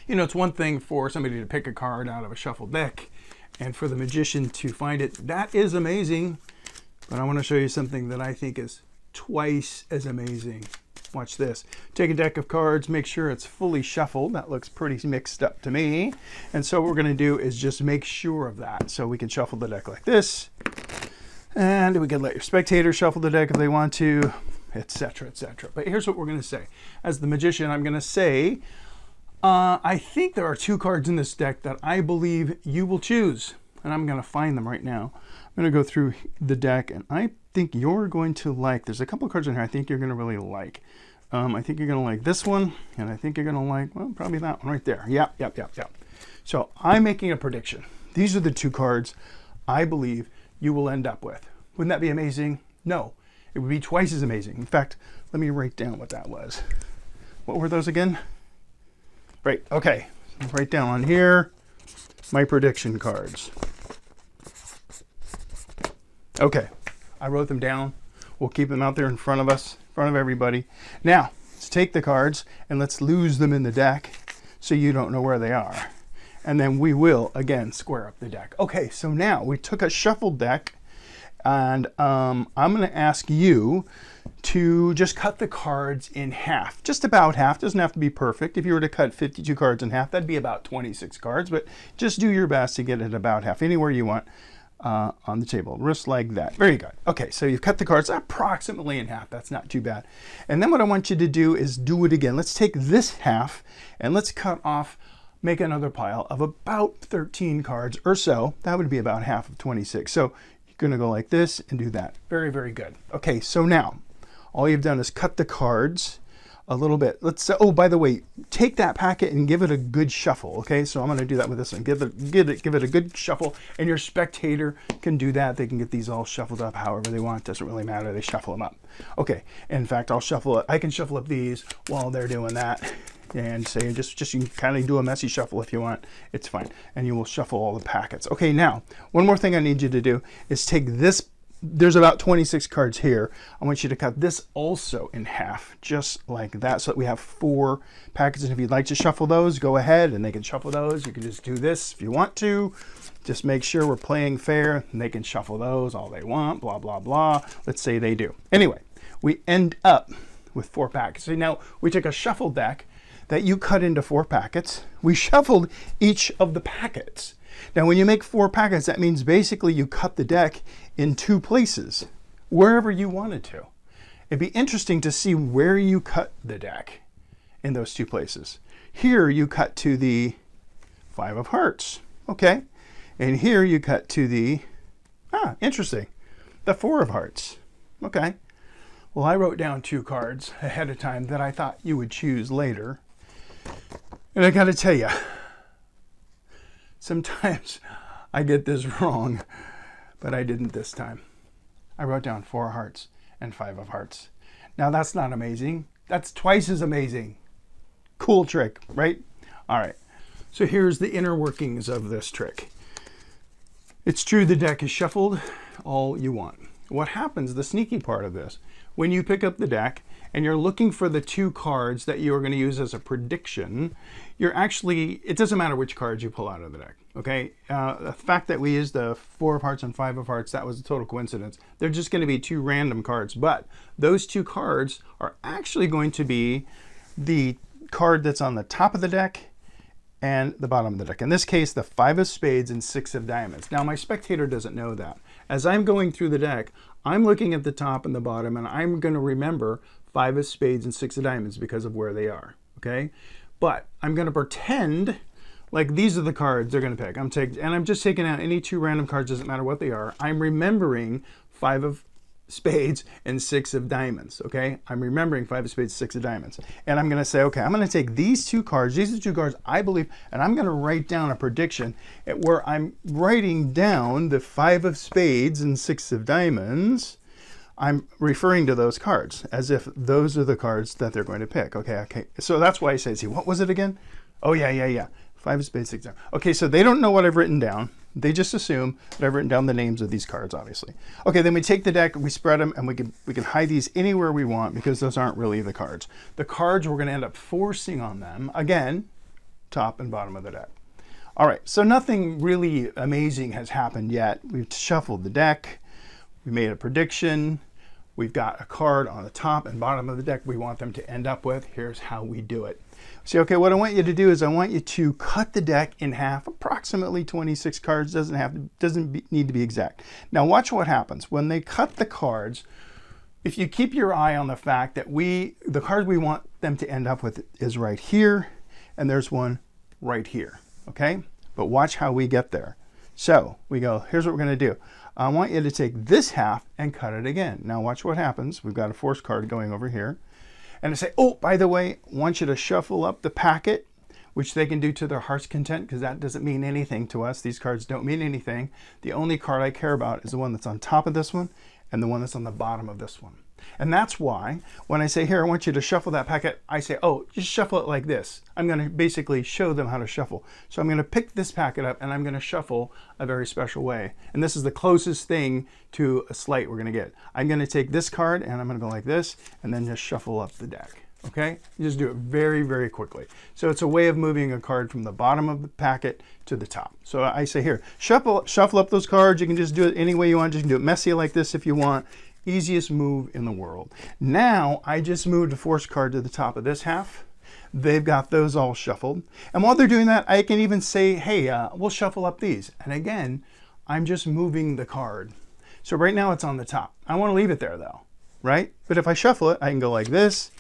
You know, it's one thing for somebody to pick a card out of a shuffled deck and for the magician to find it. That is amazing. But I want to show you something that I think is twice as amazing. Watch this. Take a deck of cards, make sure it's fully shuffled. That looks pretty mixed up to me. And so what we're going to do is just make sure of that. So we can shuffle the deck like this. And we can let your spectators shuffle the deck if they want to, etc., etc. But here's what we're going to say. As the magician, I'm going to say, I think there are 2 cards in this deck that I believe you will choose. And I'm going to find them right now. I'm going to go through the deck, and I think you're going to like, there's a couple of cards in here I think you're going to really like. I think you're going to like this one, and I think you're going to like, well, probably that one right there. Yep. So I'm making a prediction. These are the 2 cards I believe you will end up with. Wouldn't that be amazing? No, it would be twice as amazing. In fact, let me write down what that was. What were those again? Right, okay. Write down on here my prediction cards. Okay, I wrote them down. We'll keep them out there in front of us, in front of everybody. Now, let's take the cards and let's lose them in the deck so you don't know where they are. And then we will, again, square up the deck. Okay, so now we took a shuffled deck, and I'm going to ask you to just cut the cards in half. Just about half. Doesn't have to be perfect. If you were to cut 52 cards in half, that'd be about 26 cards, but just do your best to get it about half, anywhere you want. On the table, just like that. Very good. Okay, so you've cut the cards approximately in half. That's not too bad. And then what I want you to do is do it again. Let's take this half and let's cut off, make another pile of about 13 cards or so. That would be about half of 26. So you're going to go like this and do that. Very, very good. Okay, so now all you've done is cut the cards a little bit. Let's, oh, by the way, take that packet and give it a good shuffle. Okay, so I'm going to do that with this one. Give it a good shuffle, and your spectator can do that. They can get these all shuffled up however they want. Doesn't really matter. They shuffle them up. Okay, in fact, I'll shuffle it. I can shuffle up these while they're doing that, and say just you can kind of do a messy shuffle if you want. It's fine, and you will shuffle all the packets. Okay, now one more thing I need you to do is take this. There's about 26 cards here. I want you to cut this also in half, just like that, so that we have 4 packets. And if you'd like to shuffle those, go ahead, and they can shuffle those. You can just do this if you want to. Just make sure we're playing fair, and they can shuffle those all they want, blah, blah, blah. Let's say they do. Anyway, we end up with 4 packets. So now we took a shuffle deck that you cut into 4 packets. We shuffled each of the packets. Now, when you make 4 packets, that means basically you cut the deck in 2 places, wherever you wanted to. It'd be interesting to see where you cut the deck in those 2 places. Here you cut to the 5 of hearts, okay? And here you cut to the, interesting, the 4 of hearts, okay? Well, I wrote down 2 cards ahead of time that I thought you would choose later. And I gotta tell you, sometimes I get this wrong, but I didn't this time. I wrote down 4 hearts and 5 of hearts. Now that's not amazing. That's twice as amazing. Cool trick, right? All right. So here's the inner workings of this trick. It's true the deck is shuffled all you want. What happens, the sneaky part of this, when you pick up the deck and you're looking for the 2 cards that you're going to use as a prediction, you're actually, it doesn't matter which cards you pull out of the deck, okay? The fact that we used the 4 of hearts and 5 of hearts, that was a total coincidence. They're just going to be 2 random cards, but those 2 cards are actually going to be the card that's on the top of the deck and the bottom of the deck. In this case, the 5 of spades and 6 of diamonds. Now, my spectator doesn't know that. As I'm going through the deck, I'm looking at the top and the bottom, and I'm going to remember 5 of spades and 6 of diamonds because of where they are, okay? But I'm going to pretend like these are the cards they're going to pick. I'm just taking out any 2 random cards, doesn't matter what they are. I'm remembering 5 of spades and 6 of diamonds, okay? I'm remembering 5 of spades, 6 of diamonds. And I'm going to say, okay, I'm going to take these 2 cards, these are 2 cards I believe, and I'm going to write down a prediction where I'm writing down the 5 of spades and 6 of diamonds. I'm referring to those cards as if those are the cards that they're going to pick. Okay. So that's why I say, see, what was it again? Oh, yeah. 5 of spades, 6 of diamonds. Okay, so they don't know what I've written down. They just assume that I've written down the names of these cards, obviously. Okay, then we take the deck, we spread them, and we can hide these anywhere we want because those aren't really the cards. The cards we're going to end up forcing on them, again, top and bottom of the deck. All right, so nothing really amazing has happened yet. We've shuffled the deck. We made a prediction. We've got a card on the top and bottom of the deck we want them to end up with. Here's how we do it. See, okay, what I want you to do is I want you to cut the deck in half, approximately 26 cards, doesn't need to be exact. Now watch what happens. When they cut the cards, if you keep your eye on the fact that the card we want them to end up with is right here, and there's one right here, okay? But watch how we get there. So we go, here's what we're gonna do. I want you to take this half and cut it again. Now watch what happens. We've got a force card going over here. And I say, oh, by the way, I want you to shuffle up the packet, which they can do to their heart's content, because that doesn't mean anything to us. These cards don't mean anything. The only card I care about is the one that's on top of this one and the one that's on the bottom of this one. And that's why when I say, here, I want you to shuffle that packet, I say, oh, just shuffle it like this. I'm going to basically show them how to shuffle. So I'm going to pick this packet up and I'm going to shuffle a very special way. And this is the closest thing to a sleight we're going to get. I'm going to take this card and I'm going to go like this and then just shuffle up the deck. Okay? You just do it very, very quickly. So it's a way of moving a card from the bottom of the packet to the top. So I say here, shuffle up those cards. You can just do it any way you want. You can do it messy like this if you want. Easiest move in the world. Now I just moved a force card to the top of this half. They've got those all shuffled. And while they're doing that, I can even say, hey, we'll shuffle up these. And again, I'm just moving the card. So right now it's on the top. I want to leave it there though, right? But if I shuffle it, I can go like this,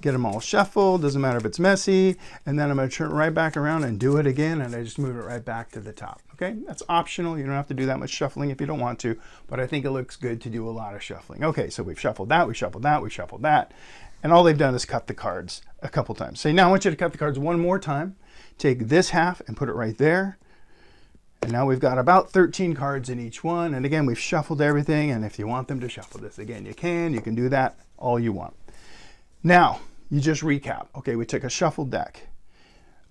get them all shuffled, doesn't matter if it's messy, and then I'm going to turn it right back around and do it again, and I just move it right back to the top. Okay, that's optional. You don't have to do that much shuffling if you don't want to, but I think it looks good to do a lot of shuffling. Okay, so we've shuffled that, we shuffled that, we shuffled that, and all they've done is cut the cards a couple times. So now I want you to cut the cards one more time. Take this half and put it right there. And now we've got about 13 cards in each one. And again, we've shuffled everything. And if you want them to shuffle this again, you can do that all you want. Now, you just recap. Okay, we took a shuffled deck.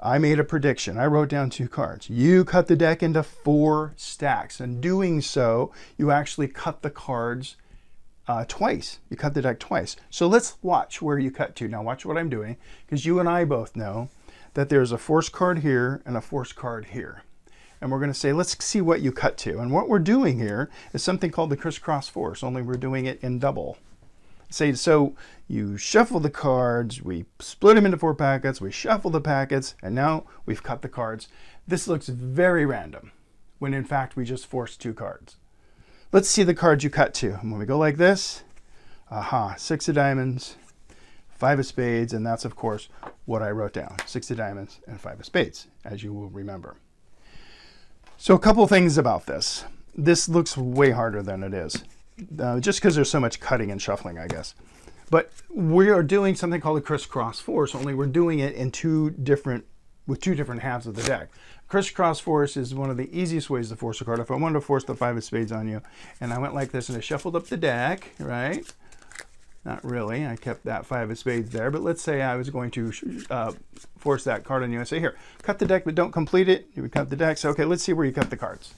I made a prediction. I wrote down 2 cards. You cut the deck into 4 stacks. And doing so, you actually cut the cards twice. You cut the deck twice. So let's watch where you cut to. Now watch what I'm doing, because you and I both know that there's a force card here and a force card here. And we're going to say, let's see what you cut to. And what we're doing here is something called the crisscross force, only we're doing it in double. So you shuffle the cards, we split them into 4 packets, we shuffle the packets, and now we've cut the cards. This looks very random, when in fact we just forced 2 cards. Let's see the cards you cut to. And when we go like this, 6 of diamonds, 5 of spades, and that's of course what I wrote down, 6 of diamonds and 5 of spades, as you will remember. So a couple things about this. This looks way harder than it is. Just because there's so much cutting and shuffling, I guess. But we are doing something called a crisscross force, only we're doing it in with two different halves of the deck. Crisscross force is one of the easiest ways to force a card. If I wanted to force the 5 of spades on you, and I went like this and I shuffled up the deck, right? Not really, I kept that 5 of spades there, but let's say I was going to force that card on you. I say, here, cut the deck, but don't complete it. You would cut the deck. So, okay, let's see where you cut the cards.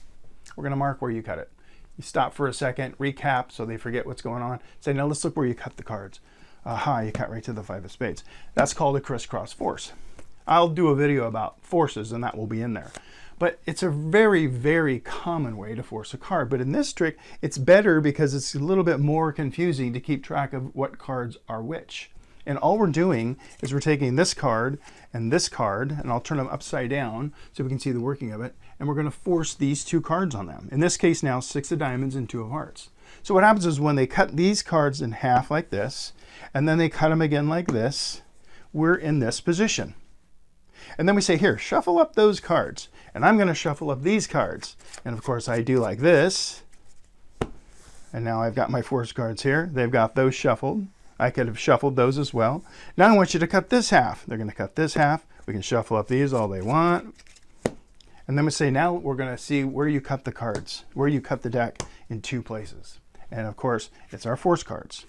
We're gonna mark where you cut it. You stop for a second, recap so they forget what's going on. Say, now let's look where you cut the cards. You cut right to the 5 of spades. That's called a crisscross force. I'll do a video about forces and that will be in there. But it's a very, very common way to force a card. But in this trick, it's better because it's a little bit more confusing to keep track of what cards are which. And all we're doing is we're taking this card, and I'll turn them upside down so we can see the working of it, and we're going to force these 2 cards on them. In this case now, 6 of diamonds and 2 of hearts. So what happens is when they cut these cards in half like this, and then they cut them again like this, we're in this position. And then we say, here, shuffle up those cards. And I'm going to shuffle up these cards. And of course I do like this. And now I've got my force cards here. They've got those shuffled. I could have shuffled those as well. Now I want you to cut this half. They're going to cut this half. We can shuffle up these all they want. And then we say, now we're going to see where you cut the cards, where you cut the deck in 2 places. And of course, it's our force cards.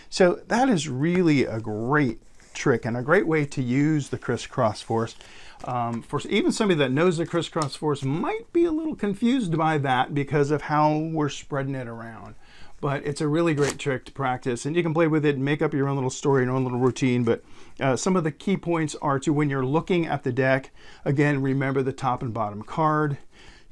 So that is really a great trick and a great way to use the crisscross force. For even somebody that knows the crisscross force might be a little confused by that because of how we're spreading it around. but it's a really great trick to practice, and you can play with it and make up your own little story, your own little routine. But some of the key points are to, when you're looking at the deck, again, remember the top and bottom card.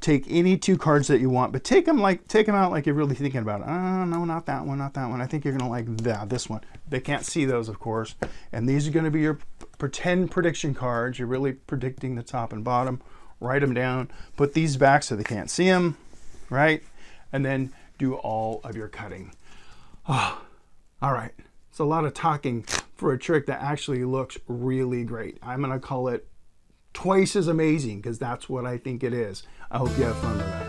Take any two cards that you want, but take them out like you're really thinking about it. Oh, no, not that one, not that one. I think you're gonna like this one. They can't see those, of course. And these are gonna be your pretend prediction cards. You're really predicting the top and bottom. Write them down, put these back so they can't see them, right? And then do all of your cutting. Oh, all right, it's a lot of talking for a trick that actually looks really great. I'm gonna call it twice as amazing, because that's what I think it is. I hope you have fun with that.